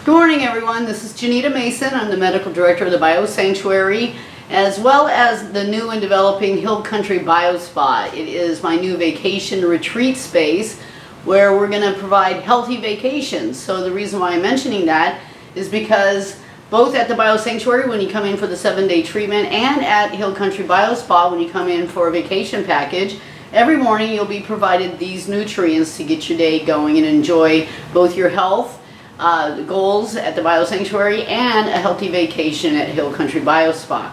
Good morning, everyone. This is Genita Mason. I'm the medical director of the Biosanctuary, as well as the new and developing Hill Country Biospa. It is my new vacation retreat space where we're going to provide healthy vacations. So the reason why I'm mentioning that is because both at the Biosanctuary when you come in for the 7-day treatment and at Hill Country Biospa when you come in for a vacation package, every morning you'll be provided these nutrients to get your day going and enjoy both your health goals at the Biosanctuary and a healthy vacation at Hill Country Biospa.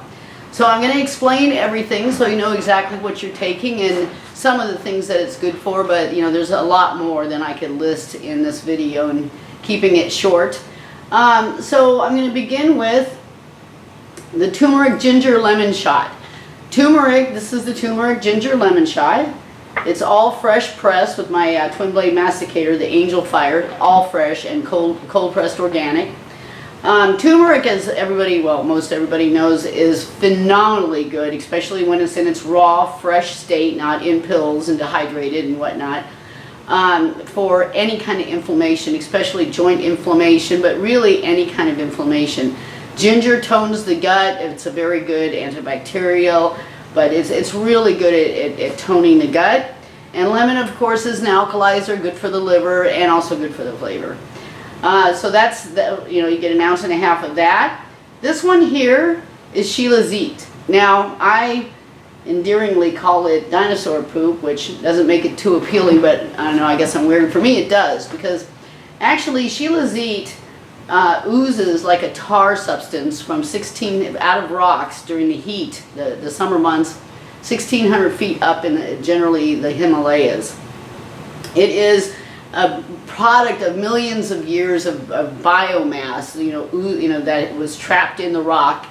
So I'm going to explain everything so you know exactly what you're taking and some of the things that it's good for, but you know there's a lot more than I could list in this video and keeping it short. So I'm going to begin with the turmeric ginger lemon shot. Turmeric, this is the turmeric ginger lemon shot. It's all fresh pressed with my twin blade masticator, the Angel Fire, all fresh and cold pressed organic. Turmeric, as everybody, well, most everybody knows, is phenomenally good, especially when it's in its raw, fresh state, not in pills and dehydrated and whatnot, for any kind of inflammation, especially joint inflammation, but really any kind of inflammation. Ginger tones the gut. It's a very good antibacterial, but it's really good at toning the gut. And lemon, of course, is an alkalizer, good for the liver and also good for the flavor. So that's, you get 1.5 ounces of that. This one here is Shilajit. Now, I endearingly call it dinosaur poop, which doesn't make it too appealing, but I don't know, I guess I'm weird. For me, it does, because actually Shilajit oozes like a tar substance from out of rocks during the heat, the summer months, 1,600 feet up in generally the Himalayas. It is a product of millions of years of biomass, that was trapped in the rock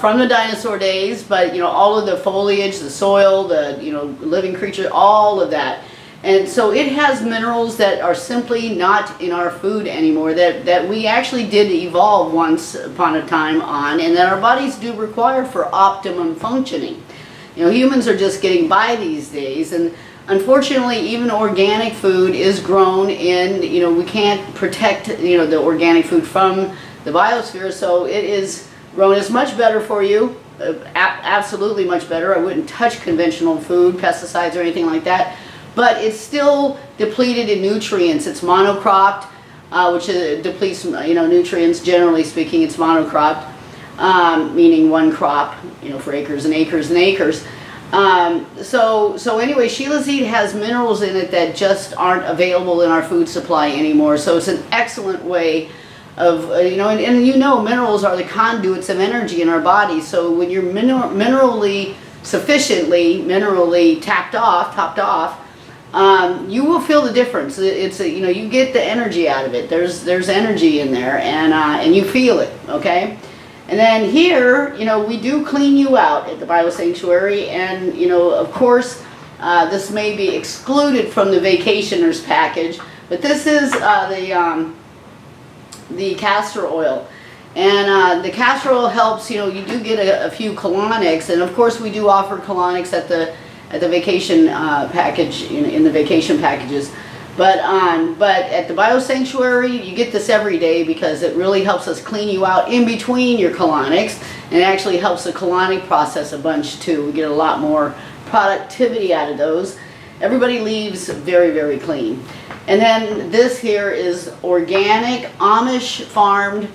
from the dinosaur days. But all of the foliage, the soil, the living creature, all of that. And so it has minerals that are simply not in our food anymore, that we actually did evolve once upon a time on, and that our bodies do require for optimum functioning. Humans are just getting by these days, and unfortunately even organic food is grown in, we can't protect, the organic food from the biosphere, so it is grown. It's much better for you, absolutely much better. I wouldn't touch conventional food, pesticides or anything like that. But it's still depleted in nutrients. It's monocropped, which depletes nutrients. Generally speaking, it's monocropped, meaning one crop, for acres and acres and acres. So anyway, Shilajit has minerals in it that just aren't available in our food supply anymore. So it's an excellent way of and minerals are the conduits of energy in our body. So when you're minerally topped off. You will feel the difference. It's you get the energy out of it. There's energy in there, and you feel it. Okay, and then here, we do clean you out at the Biosanctuary, and of course, this may be excluded from the vacationers package, but this is the castor oil, and the castor oil helps. You do get a few colonics, and of course, we do offer colonics at the vacation package, in the vacation packages, but at the Biosanctuary you get this every day because it really helps us clean you out in between your colonics, and it actually helps the colonic process a bunch too. We get a lot more productivity out of those. Everybody leaves very, very clean. And then this here is organic Amish farmed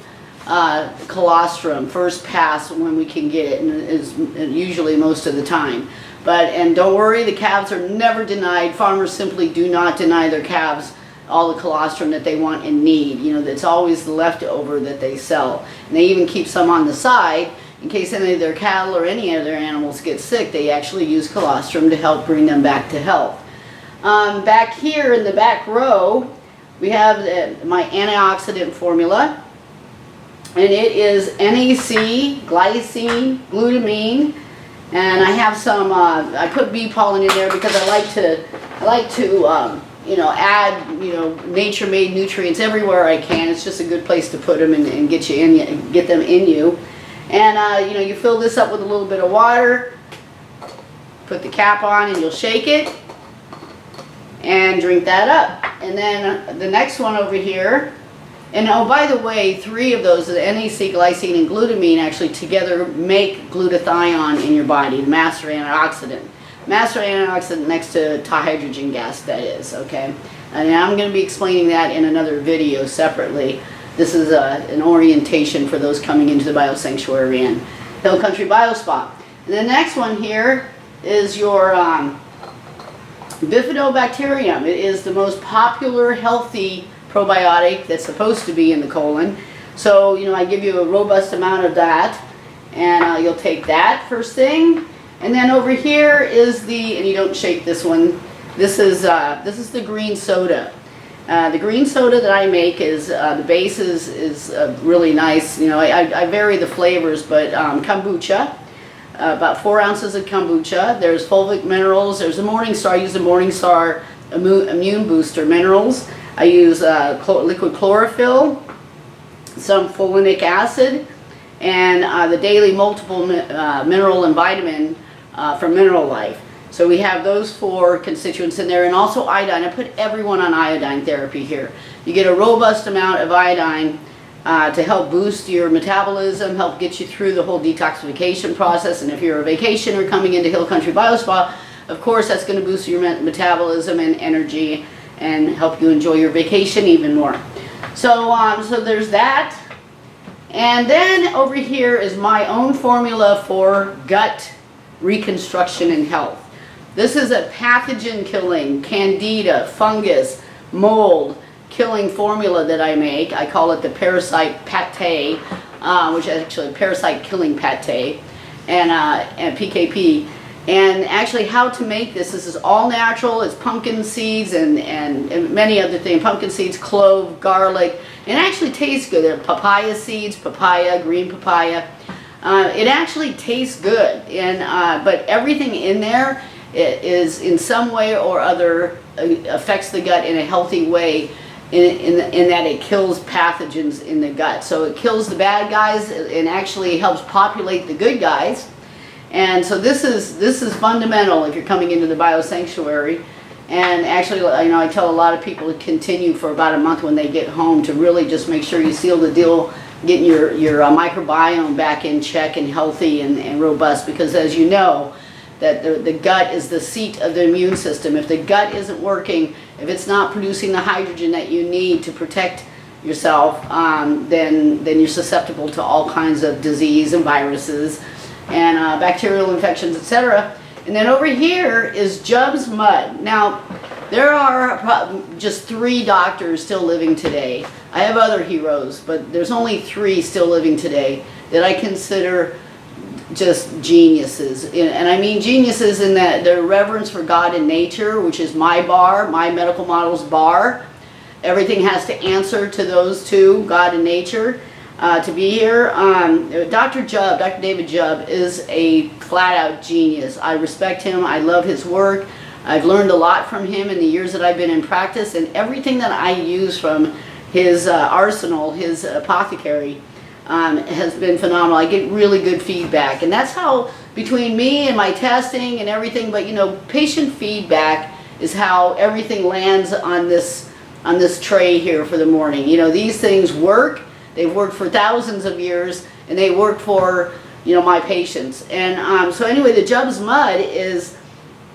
colostrum, first pass when we can get it, and is usually most of the time. And don't worry, the calves are never denied. Farmers simply do not deny their calves all the colostrum that they want and need. It's always the leftover that they sell. And they even keep some on the side in case any of their cattle or any of their animals get sick. They actually use colostrum to help bring them back to health. Back here in the back row, we have my antioxidant formula. And it is NAC, glycine, glutamine. And I have some. I put bee pollen in there because I like to add nature-made nutrients everywhere I can. It's just a good place to put them and get them in you. And you fill this up with a little bit of water. Put the cap on, and you'll shake it, and drink that up. And then the next one over here And oh, by the way, 3 of those, the NAC, glycine, and glutamine, actually together make glutathione in your body, the master antioxidant. Master antioxidant next to hydrogen gas, that is, okay? And I'm going to be explaining that in another video separately. This is an orientation for those coming into the Biosanctuary and Hill Country Biospa. And the next one here is your Bifidobacterium. It is the most popular healthy probiotic that's supposed to be in the colon. So, you know, I give you a robust amount of that, and you'll take that first thing. And then over here is the, and you don't shake this one, this is the green soda. The green soda that I make is, the base is really nice. You know, I vary the flavors, but kombucha, about 4 ounces of kombucha. There's fulvic minerals. There's a Morningstar. I use the Morningstar Immune Booster minerals. I use liquid chlorophyll, some folinic acid, and the daily multiple mineral and vitamin from Mineral Life. So we have those 4 constituents in there, and also iodine. I put everyone on iodine therapy here. You get a robust amount of iodine to help boost your metabolism, help get you through the whole detoxification process. And if you're a vacationer coming into Hill Country Biospa, of course that's going to boost your metabolism and energy and help you enjoy your vacation even more. So, so there's that. And then over here is my own formula for gut reconstruction and health. This is a pathogen killing, candida, fungus, mold killing formula that I make. I call it the parasite pate, which is actually parasite killing pate, and PKP. And actually how to make this is all natural. It's pumpkin seeds and many other things. Pumpkin seeds, clove, garlic. It actually tastes good. There are papaya seeds, papaya, green papaya. It actually tastes good. And but everything in there is in some way or other affects the gut in a healthy way in that it kills pathogens in the gut. So it kills the bad guys and actually helps populate the good guys. And so this is fundamental if you're coming into the Biosanctuary. And actually, you know, I tell a lot of people to continue for about a month when they get home to really just make sure you seal the deal, getting your microbiome back in check and healthy and robust. Because as you know, that the gut is the seat of the immune system. If the gut isn't working, if it's not producing the hydrogen that you need to protect yourself, then you're susceptible to all kinds of disease and viruses and bacterial infections, etc. And then over here is Jubb's mud. Now, there are just 3 doctors still living today. I have other heroes, but there's only 3 still living today that I consider just geniuses. And I mean geniuses in that their reverence for God and nature, which is my bar, my medical model's bar. Everything has to answer to those 2, God and nature. To be here, Dr. David Jubb is a flat-out genius. I respect him. I love his work. I've learned a lot from him in the years that I've been in practice, and everything that I use from his arsenal, his apothecary, has been phenomenal. I get really good feedback, and that's how, between me and my testing and everything, but you know, patient feedback is how everything lands on this tray here for the morning. You know, these things work. They've worked for thousands of years, and they work for, you know, my patients. And so anyway, the Jubb's mud is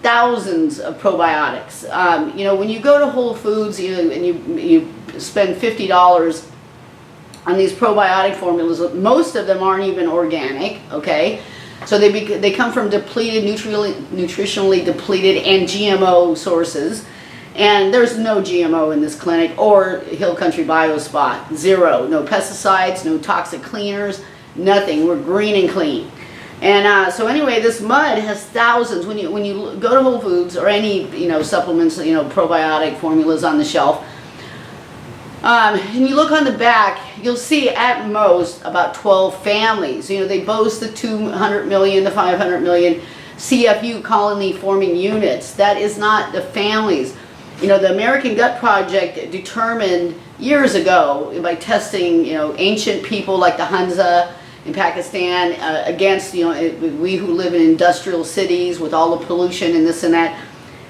thousands of probiotics. You know, when you go to Whole Foods and you spend $50 on these probiotic formulas, most of them aren't even organic, okay? So they come from depleted, nutritionally depleted and GMO sources. And there's no GMO in this clinic or Hill Country Biospa. 0. No pesticides, no toxic cleaners, nothing. We're green and clean. And so anyway, this mud has thousands. When you go to Whole Foods or any, you know, supplements, you know, probiotic formulas on the shelf, and you look on the back, you'll see at most about 12 families. You know, they boast the 200 million, the 500 million CFU colony forming units. That is not the families. You know, the American Gut Project determined years ago by testing, you know, ancient people like the Hunza in Pakistan against, you know, we who live in industrial cities with all the pollution and this and that.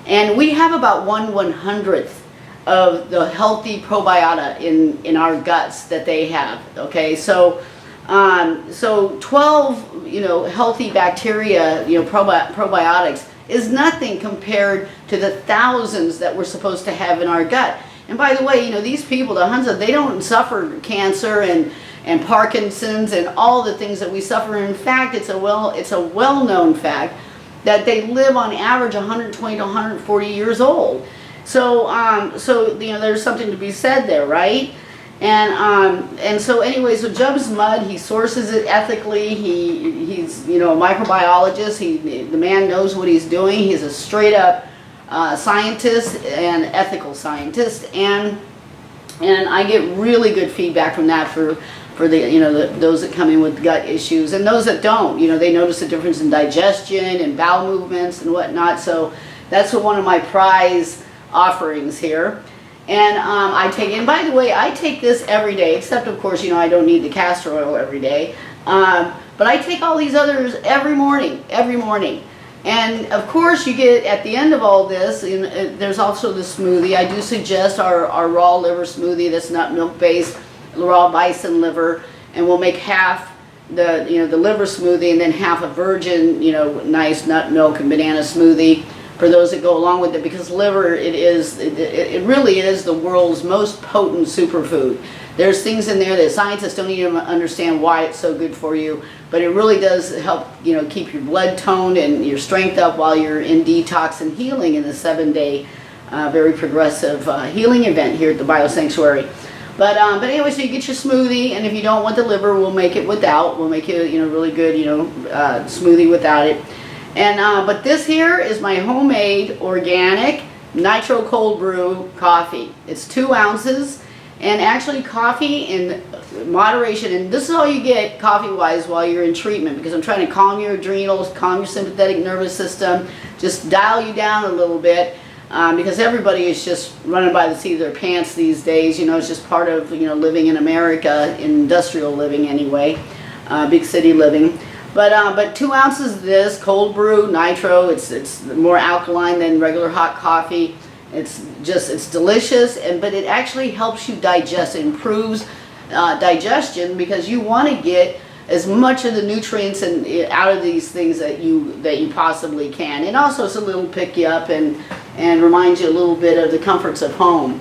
And we have about 1/100th of the healthy probiota in our guts that they have. Okay, so 12 healthy bacteria, probiotics is nothing compared to the thousands that we're supposed to have in our gut. And by the way, these people, the Hunza, they don't suffer cancer and Parkinson's and all the things that we suffer. In fact, it's a well-known fact that they live on average 120 to 140 years old. So there's something to be said there, right? And so anyway, so Jub's mud, he sources it ethically. He's a microbiologist. The man knows what he's doing. He's a straight up scientist and ethical scientist, and I get really good feedback from that for those that come in with gut issues, and those that don't, they notice a difference in digestion and bowel movements and whatnot. So that's one of my prize offerings here. And I take, and by the way, I take this every day, except of course, I don't need the castor oil every day. But I take all these others every morning. And of course, you get, at the end of all this, there's also the smoothie. I do suggest our raw liver smoothie that's nut milk based, raw bison liver, and we'll make half the liver smoothie and then half a virgin, nice nut milk and banana smoothie for those that go along with it, because liver, it really is the world's most potent superfood. There's things in there that scientists don't even understand why it's so good for you, but it really does help, keep your blood toned and your strength up while you're in detox and healing in the 7-day very progressive healing event here at the Biosanctuary. But anyway, so you get your smoothie, and if you don't want the liver, we'll make it without. We'll make it, really good, smoothie without it. And but this here is my homemade organic nitro cold brew coffee. It's 2 ounces, and actually coffee in moderation. And this is all you get coffee-wise while you're in treatment, because I'm trying to calm your adrenals, calm your sympathetic nervous system, just dial you down a little bit. Because everybody is just running by the seat of their pants these days. It's just part of living in America, industrial living anyway, big city living. But 2 ounces of this cold brew nitro. It's more alkaline than regular hot coffee. It's delicious, but it actually helps you digest. It improves digestion, because you want to get as much of the nutrients out of these things that you possibly can. And also it's a little pick you up and reminds you a little bit of the comforts of home.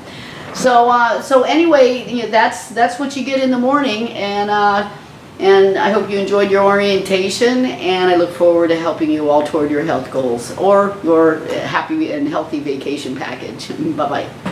So anyway, that's what you get in the morning, and I hope you enjoyed your orientation, and I look forward to helping you all toward your health goals or your happy and healthy vacation package. Bye-bye.